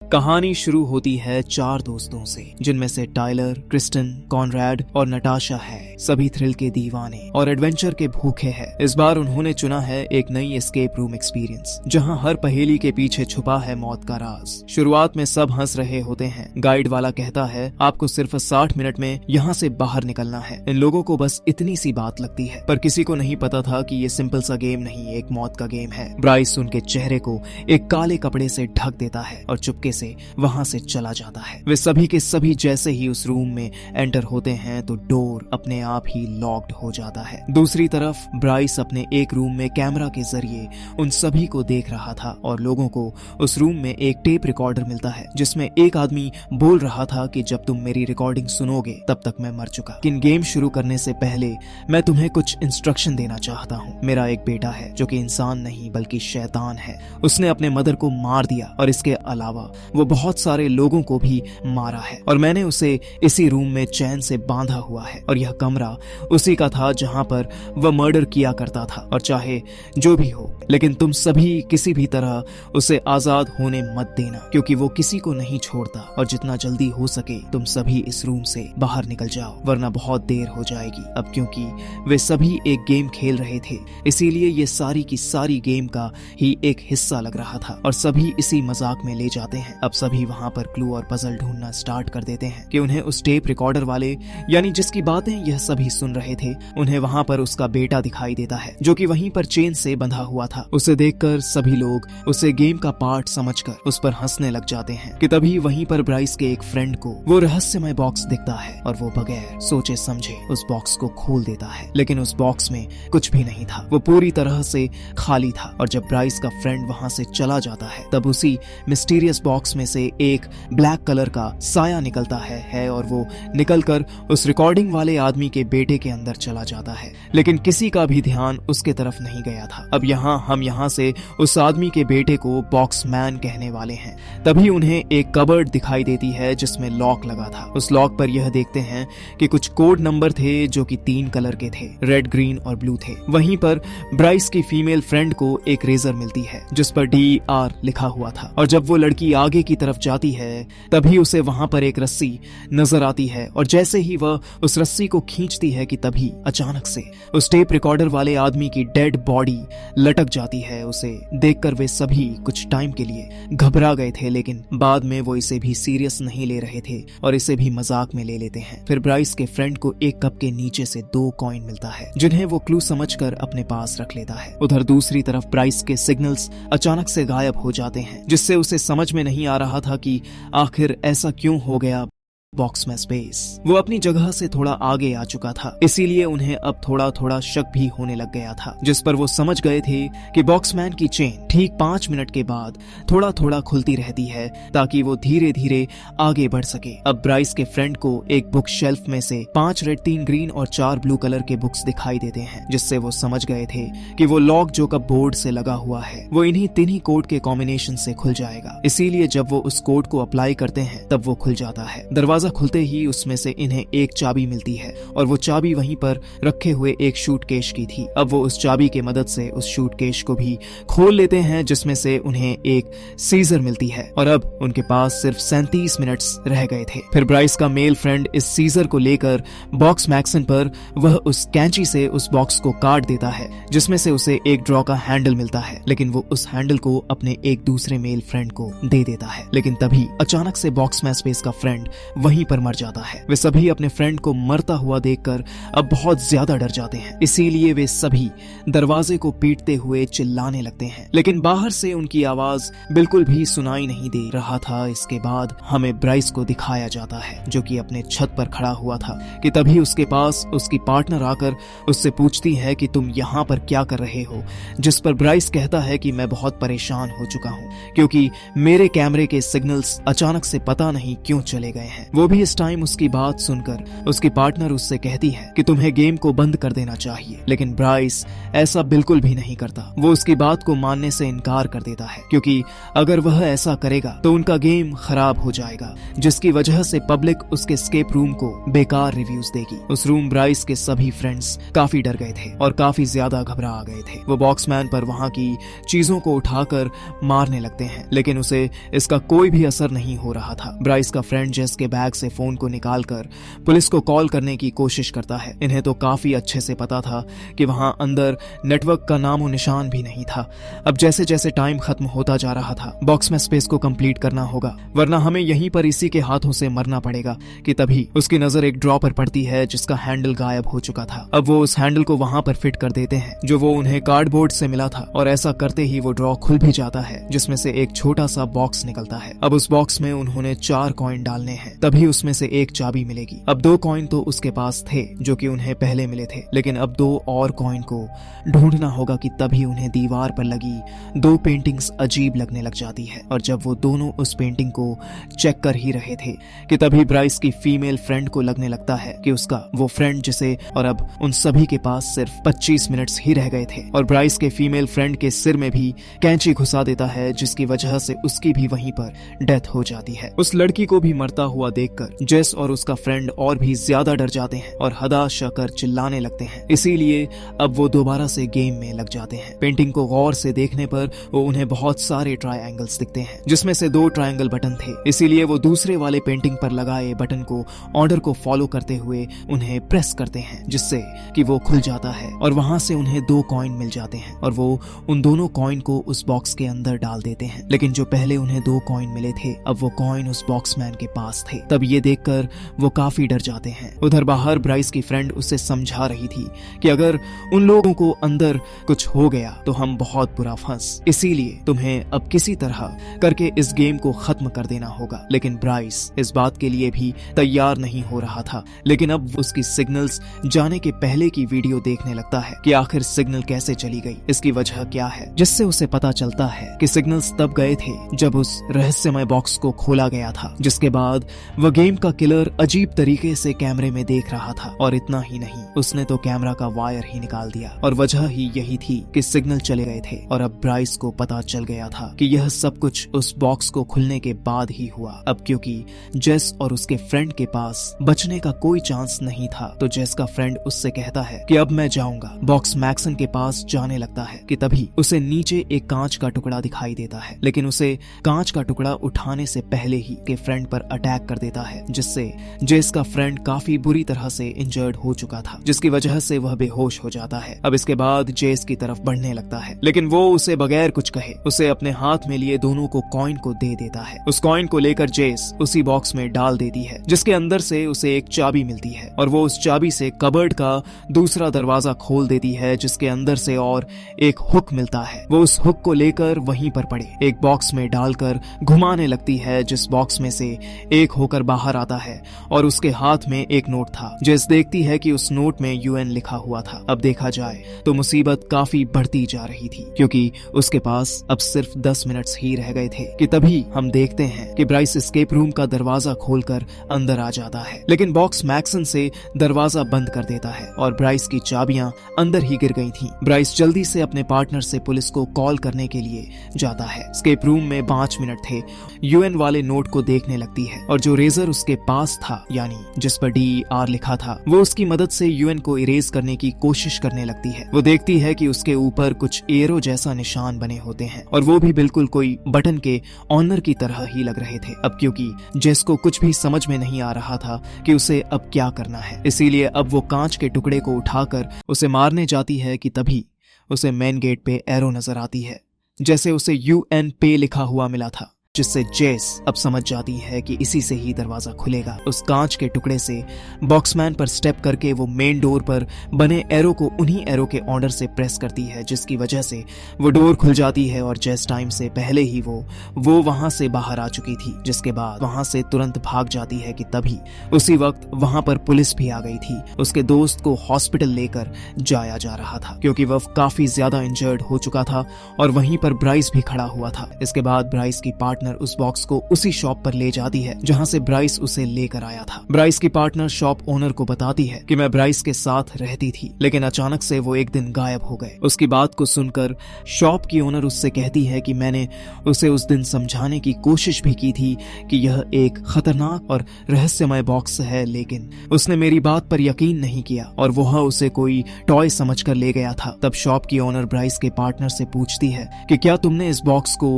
कहानी शुरू होती है चार दोस्तों से, जिनमें से टाइलर, क्रिस्टन, कॉनरैड और नटाशा है। सभी थ्रिल के दीवाने और एडवेंचर के भूखे हैं। इस बार उन्होंने चुना है एक नई एस्केप रूम एक्सपीरियंस, जहां हर पहेली के पीछे छुपा है मौत का राज। शुरुआत में सब हंस रहे होते हैं। गाइड वाला कहता है आपको सिर्फ 60 मिनट में यहाँ से बाहर निकलना है। इन लोगों को बस इतनी सी बात लगती है, पर किसी को नहीं पता था कि ये सिंपल सा गेम नहीं, एक मौत का गेम है। ब्राइस उनके चेहरे को एक काले कपड़े से ढक देता है और चुपके से वहां से चला जाता है। वे सभी के सभी जैसे ही उस रूम में एंटर होते हैं तो डोर अपने आप ही लॉक्ड हो जाता है। दूसरी तरफ ब्राइस अपने एक रूम में कैमरा के जरिए उन सभी को देख रहा था और लोगों को उस रूम में एक टेप रिकॉर्डर मिलता है, जिसमें एक आदमी बोल रहा था कि जब तुम मेरी रिकॉर्डिंग सुनोगे तब तक मैं मर चुका। लेकिन गेम शुरू करने से पहले मैं तुम्हें कुछ इंस्ट्रक्शन देना चाहता हूँ। मेरा एक बेटा है जो कि इंसान नहीं बल्कि शैतान है। उसने अपने मदर को मार दिया और इसके अलावा वो बहुत सारे लोगों को भी मारा है और मैंने उसे इसी रूम में चैन से बांधा हुआ है और यह कमरा उसी का था जहां पर वह मर्डर किया करता था। और चाहे जो भी हो, लेकिन तुम सभी किसी भी तरह उसे आजाद होने मत देना, क्योंकि वो किसी को नहीं छोड़ता। और जितना जल्दी हो सके तुम सभी इस रूम से बाहर निकल जाओ, वरना बहुत देर हो जाएगी। अब क्योंकि वे सभी एक गेम खेल रहे थे, इसीलिए ये सारी की सारी गेम का ही एक हिस्सा लग रहा था और सभी इसी मजाक में ले जाते हैं। अब सभी वहां पर क्लू और पजल ढूंढना स्टार्ट कर देते हैं कि उन्हें उस टेप रिकॉर्डर वाले, यानी जिसकी बातें यह सभी सुन रहे थे, उन्हें वहां पर उसका बेटा दिखाई देता है जो कि वहीं पर चेन से बंधा हुआ था। उसे देखकर सभी लोग उसे गेम का पार्ट समझकर उस पर हंसने लग जाते हैं कि तभी वहीं पर ब्राइस के एक फ्रेंड को वो रहस्यमय बॉक्स दिखता है और वो बगैर सोचे समझे उस बॉक्स को खोल देता है। लेकिन उस बॉक्स में कुछ भी नहीं था, वो पूरी तरह से खाली था। और जब ब्राइस का फ्रेंड वहां से चला जाता है तब उसी मिस्टीरियस बॉक्स में से एक ब्लैक कलर का साया निकलता है और वो निकलकर उस रिकॉर्डिंग वाले आदमी के बेटे के अंदर चला जाता है। लेकिन किसी का भी ध्यान उसके तरफ नहीं गया था। अब हम यहाँ से उस आदमी के बेटे को बॉक्समैन कहने वाले हैं। तभी उन्हें एक कबर्ड दिखाई देती है जिसमें लॉक लगा था। उस लॉक पर यह देखते हैं कि कुछ कोड नंबर थे जो कि 3 कलर के थे, रेड, ग्रीन और ब्लू थे। वहीं पर ब्राइस की फीमेल फ्रेंड को एक रेजर मिलती है जिस पर DER लिखा हुआ था। और जब वो लड़की आगे की तरफ जाती है तभी उसे वहां पर एक रस्सी नजर आती है और जैसे ही वह उस रस्सी को खींचती है कि तभी अचानक से उस टेप रिकॉर्डर वाले आदमी की डेड बॉडी लटक जाती है। उसे देखकर वे सभी कुछ टाइम के लिए घबरा गए थे, लेकिन बाद में वो इसे भी सीरियस नहीं ले रहे थे और इसे भी मजाक में ले लेते हैं। फिर ब्राइस के फ्रेंड को एक कप के नीचे से 2 कॉइन मिलता है जिन्हें वो क्लू समझकर अपने पास रख लेता है। उधर दूसरी तरफ ब्राइस के सिग्नल्स अचानक से गायब हो जाते हैं, जिससे उसे समझ में नहीं आ रहा था कि आखिर ऐसा क्यों हो गया। बॉक्स में स्पेस, वो अपनी जगह से थोड़ा आगे आ चुका था, इसीलिए उन्हें अब थोड़ा थोड़ा शक भी होने लग गया था, जिस पर वो समझ गए थे कि बॉक्समैन की चेन ठीक 5 मिनट के बाद थोड़ा थोड़ा खुलती रहती है ताकि वो धीरे धीरे आगे बढ़ सके। अब ब्राइस के फ्रेंड को एक बुक शेल्फ में से 5 रेड, 3 ग्रीन और 4 ब्लू कलर के बुक्स दिखाई देते हैं, जिससे वो समझ गए थे कि वो लॉक जो कब बोर्ड से लगा हुआ है वो इन्हीं 3 ही कोड के कॉम्बिनेशन से खुल जाएगा। इसीलिए जब वो उस कोड को अप्लाई करते हैं तब वो खुल जाता है। दरवाजा खुलते ही उसमें से इन्हें एक चाबी मिलती है और वो चाबी वहीं पर रखे हुए एक सूटकेस की थी। अब वो उस चाबी की मदद से उस सूटकेस को भी खोल लेते हैं, जिसमें से उन्हें एक सीजर मिलती है और अब उनके पास सिर्फ 37 मिनट्स रह गए थे। फिर ब्राइस का मेल फ्रेंड इस सीजर को लेकर बॉक्स मैक्सन पर वह उस कैंची से उस बॉक्स को काट देता है, जिसमें से उसे एक ड्रॉ का हैंडल मिलता है। लेकिन वो उस हैंडल को अपने एक दूसरे मेल फ्रेंड को दे देता है। लेकिन तभी अचानक से बॉक्स में स्पेस का फ्रेंड वहीं पर मर जाता है। वे सभी अपने फ्रेंड को मरता हुआ देखकर अब बहुत ज्यादा डर जाते हैं, इसीलिए वे सभी दरवाजे को पीटते हुए चिल्लाने लगते हैं। लेकिन बाहर से उनकी आवाज बिल्कुल भी सुनाई नहीं दे रहा था। इसके बाद हमें ब्राइस को दिखाया जाता है जो कि अपने छत पर खड़ा हुआ था कि तभी उसके पास उसकी पार्टनर आकर उससे पूछती है कि तुम यहाँ पर क्या कर रहे हो, जिस पर ब्राइस कहता है कि मैं बहुत परेशान हो चुका हूँ क्योंकि मेरे कैमरे के सिग्नल्स अचानक से पता नहीं क्यों चले गए हैं। वो भी इस टाइम उसकी बात सुनकर उसकी पार्टनर उससे कहती है कि तुम्हें गेम को बंद कर देना चाहिए, लेकिन ब्राइस ऐसा बिल्कुल भी नहीं करता। वो उसकी बात को मानने से इनकार कर देता है, क्योंकि अगर वह ऐसा करेगा तो उनका गेम खराब हो जाएगा, जिसकी वजह से पब्लिक उसके एस्केप रूम को बेकार रिव्यूज देगी। उस रूम ब्राइस के सभी फ्रेंड्स काफी डर गए थे और काफी ज्यादा घबरा गए थे। वो बॉक्समैन पर वहां की चीजों को उठाकर मारने लगते हैं, लेकिन उसे इसका कोई भी असर नहीं हो रहा था। ब्राइस का फ्रेंड जेस के बैग से फोन को निकालकर पुलिस को कॉल करने की कोशिश करता है। इन्हें तो काफी अच्छे से पता था कि वहां अंदर नेटवर्क का नामो निशान भी नहीं था। अब जैसे जैसे टाइम खत्म होता जा रहा था, बॉक्स में स्पेस को कंप्लीट करना होगा, वरना हमें यहीं पर इसी के हाथों से मरना पड़ेगा, कि तभी उसकी नजर एक ड्रॉ पर पड़ती है जिसका हैंडल गायब हो चुका था। अब वो उस हैंडल को वहां पर फिट कर देते हैं जो वो उन्हें कार्डबोर्ड से मिला था, और ऐसा करते ही वो ड्रॉ खुल भी जाता है, जिसमें से एक छोटा सा बॉक्स निकलता है। अब उस बॉक्स में उन्होंने 4 कॉइन डालने हैं, तभी उसमें से एक चाबी मिलेगी। अब 2 कॉइन तो उसके पास थे जो कि उन्हें पहले मिले थे, लेकिन अब 2 और कॉइन को ढूंढना होगा, कि तभी उन्हें दीवार पर लगी 2 पेंटिंग्स अजीब लगने लग जाती है। और जब वो दोनों उस पेंटिंग को चेक कर ही रहे थे कि तभी ब्राइस की फीमेल फ्रेंड को लगने लगता है कि उसका वो फ्रेंड जिसे, और अब उन सभी के पास सिर्फ 25 मिनट्स ही रह गए थे, और ब्राइस के फीमेल फ्रेंड के सिर में भी कैंची घुसा देता है, जिसकी वजह से उसकी भी वहीं पर डेथ हो जाती है। उस लड़की को भी मरता हुआ देखकर जेस और उसका फ्रेंड और भी ज्यादा डर जाते हैं और हताश कर चिल्लाने लगते हैं। इसीलिए अब वो दोबारा से गेम में लग जाते हैं। पेंटिंग को गौर से देखने पर वो उन्हें बहुत सारे ट्रायंगल्स दिखते हैं, जिसमें से 2 ट्रायंगल बटन थे। इसीलिए वो दूसरे वाले पेंटिंग पर लगाए बटन को, ऑर्डर को फॉलो करते हुए उन्हें प्रेस करते हैं, जिससे कि वो खुल जाता है और वहां से उन्हें 2 कॉइन मिल जाते हैं, और वो उन दोनों कॉइन को उस बॉक्स के अंदर डाल देते हैं। लेकिन जो पहले उन्हें 2 कॉइन मिले थे, अब वो कॉइन उस बॉक्समैन के पास थे। तब ये देखकर वो काफी डर जाते हैं। उधर बाहर ब्राइस की फ्रेंड उसे समझा रही थी कि अगर उन लोगों को अंदर कुछ हो गया तो हम बहुत बुरा फंस, इसीलिए तुम्हें अब किसी तरह करके इस गेम को खत्म कर देना होगा। लेकिन ब्राइस इस बात के लिए भी तैयार नहीं हो रहा था। लेकिन अब उसकी सिग्नल्स जाने के पहले की वीडियो देखने लगता है कि आखिर सिग्नल कैसे चली गई, इसकी वजह क्या है, जिससे उसे पता चलता है कि सिग्नल्स तब गए थे जब उस रहस्यमय बॉक्स को खोला गया था, जिसके बाद वह गेम का किलर अजीब तरीके से कैमरे में देख रहा था। और इतना ही नहीं, उसने तो कैमरा का वायर ही निकाल दिया, और वजह ही यही थी कि सिग्नल चले गए थे। और अब ब्राइस को पता चल गया था कि यह सब कुछ उस बॉक्स को खुलने के बाद ही हुआ। अब क्योंकि जेस और उसके फ्रेंड के पास बचने का कोई चांस नहीं था, तो जेस का फ्रेंड उससे कहता है कि अब मैं जाऊंगा। बॉक्स मैक्सन के पास जाने लगता है कि तभी उसे नीचे एक कांच का टुकड़ा दिखाई देता है, लेकिन उसे कांच का टुकड़ा उठाने से पहले ही के फ्रेंड पर अटैक कर देता है, जिससे जेस का फ्रेंड काफी बुरी तरह से इंजर्ड हो चुका था, जिसकी वजह से वह बेहोश हो जाता है। अब इसके बाद जेस की तरफ बढ़ने लगता है, लेकिन वो उसे बगैर कुछ कहे उसे अपने हाथ में लिए दोनों को कॉइन को दे देता है। उस कॉइन को लेकर जेस उसी बॉक्स में डाल देती है, जिसके अंदर से उसे एक चाबी मिलती है, और वो उस चाबी से कबर्ड का दूसरा दरवाजा खोल देती है, जिसके अंदर से और एक हुक मिलता है। वो उस हुक को लेकर वहीं पर पड़े एक बॉक्स में डालकर घुमाने लगती है, जिस बॉक्स में से एक होकर बाहर आता है, और उसके हाथ में एक नोट था। जेस देखती है कि उस नोट में यूएन लिखा हुआ था। अब देखा जाए तो मुसीबत काफी बढ़ती जा रही थी, क्योंकि उसके पास अब सिर्फ 10 मिनट्स ही रह गए थे कि तभी हम देखते हैं कि ब्राइस एस्केप रूम का दरवाजा खोलकर अंदर आ जाता है, लेकिन बॉक्स मैक्सन से दरवाजा बंद कर देता है और ब्राइस की चाबियां अंदर ही गिर गई थीं। ब्राइस जल्दी से अपने पार्टनर से पुलिस को कॉल करने के लिए जाता है। एस्केप रूम में 5 मिनट थे। यूएन वाले नोट को देखने लगती है, और जो रेजर उसके पास था, यानी जिस पर DER लिखा था, वो उसकी मदद से यूएन को इरेज करने की कोशिश करने लगती है। वो देखती है कि उसके ऊपर कुछ एरो जैसा निशान बने होते हैं, और वो भी बिल्कुल कोई बटन के ऑनर की तरह ही लग रहे थे। अब क्योंकि जेस को कुछ भी समझ में नहीं आ रहा था कि उसे अब क्या करना है, इसीलिए अब वो कांच के टुकड़े को उठाकर उसे मारने जाती है कि तभी उसे मेन गेट पे एरो नजर आती है, जैसे उसे UN पे लिखा हुआ मिला था, जिससे जेस अब समझ जाती है कि इसी से ही दरवाजा खुलेगा। उस कांच के टुकड़े से बॉक्समैन पर स्टेप करके वो मेन डोर पर बने एरो को उन्हीं एरो के ऑर्डर से प्रेस करती है, जिसकी वजह से वो डोर खुल जाती है, और जेस टाइम से पहले ही वो वहां से बाहर आ चुकी थी, जिसके बाद वहां से तुरंत भाग जाती है कि तभी उसी वक्त वहां पर पुलिस भी आ गई थी। उसके दोस्त को हॉस्पिटल लेकर जाया जा रहा था, क्योंकि वह काफी ज्यादा इंजर्ड हो चुका था, और वहीं पर ब्राइस भी खड़ा हुआ था। इसके बाद ब्राइस की पार्टनर पार्टनर उस बॉक्स को उसी शॉप पर ले जाती है जहां से ब्राइस उसे लेकर आया था। ब्राइस की पार्टनर शॉप ओनर को बताती है कि मैं ब्राइस के साथ रहती थी, लेकिन अचानक से वो एक दिन गायब हो गए। उसकी बात को सुनकर शॉप की ओनर उससे कहती है कि मैंने उसे उस दिन समझाने की कोशिश भी की थी कि यह एक खतरनाक और रहस्यमय बॉक्स है, लेकिन उसने मेरी बात पर यकीन नहीं किया और वह उसे कोई टॉय समझकर ले गया था। तब शॉप की ओनर ब्राइस के पार्टनर से पूछती है कि क्या तुमने इस बॉक्स को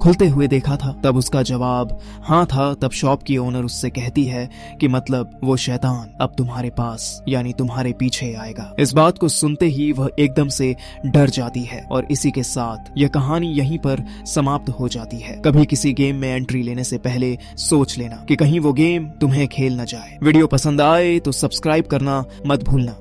खुलते हुए देखा था? तब उसका जवाब हाँ था। तब शॉप की ओनर उससे कहती है कि मतलब वो शैतान अब तुम्हारे पास यानी तुम्हारे पीछे आएगा। इस बात को सुनते ही वह एकदम से डर जाती है और इसी के साथ यह कहानी यहीं पर समाप्त हो जाती है। कभी किसी गेम में एंट्री लेने से पहले सोच लेना कि कहीं वो गेम तुम्हें खेल न जाए। वीडियो पसंद आए तो सब्सक्राइब करना मत भूलना।